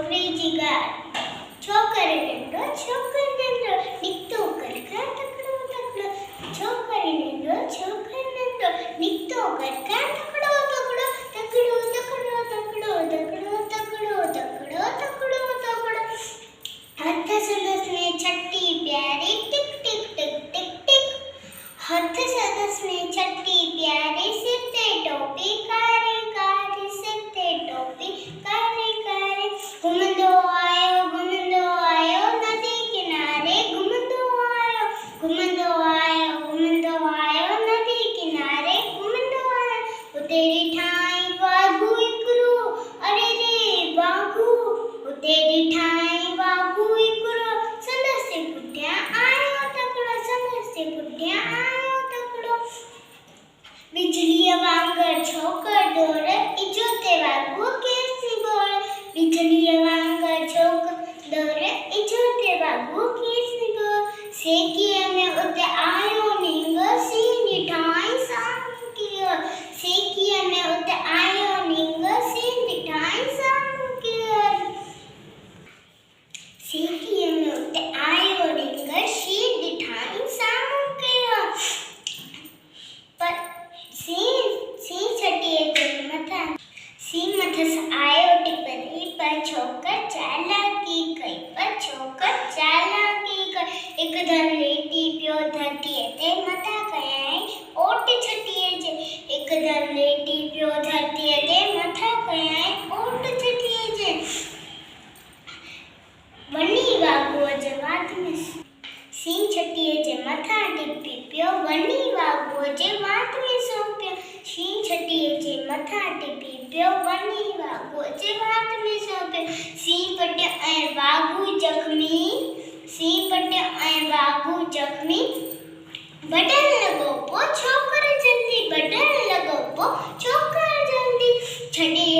छोकरी जी गाय छोकरी नेंद्रो निक्तो करका तकड़ो तकड़ो छोकरी नेंद्रो निक्तो करका तकड़ो तकड़ो तकड़ो तकड़ो तकड़ो तकड़ो तकड़ो तकड़ो तकड़ो तकड़ो हाथ सरस में छट्टी प्यारी टिक टिक टिक टिक टिक हाथ सरस में छट्टी प्यारी सिर ते टोपी कारी कारी सिर ते टोपी कारी कारी घुमंदो आयो नदी किनारे घुमंदो आयो नदी किनारे घुमंदो आयो तेरी ठाई वागू इकरो अरे रे वागू तेरी ठाई वागू इकरो संदस से पुट्या आयो तकड़ो बिजली वांगर छोकर डोर इजोते वागू केसी बोल बिजली वांगर छोकर डोर इजोते वागू केसी बोल सेकिए में उते आयो नींग सीनी ठाई सामू कियो सेकिए में उते आयो नींग सीनी ठाई सामू कियो सेकिए में उते आयो नींग सीनी ठाई सामू कियो पर सी छटिए के मथा सी मथस आयो टिपरी पर छोकर चालाकी कई पर छोकर चालाकी कई एकदम लेटी पियो धरती ते मथा कयाई ओट छटिए जे एकदम लेटी पियो धरती ते मथा कयाई ओट छटिए जे वनी वागो जे वात में सी छटिए जे मथा टिपी पियो वनी वागो जे वात में सोपियो सी छटिए जे मथा टिपी पियो वनी वागो जे वात में सोपियो सी पटे ऐ वागू जख्मी सी पटे ऐ वागू जख्मी बटन लगो पो छोकर जल्दी बटन लगो पो छोकर जल्दी छटिए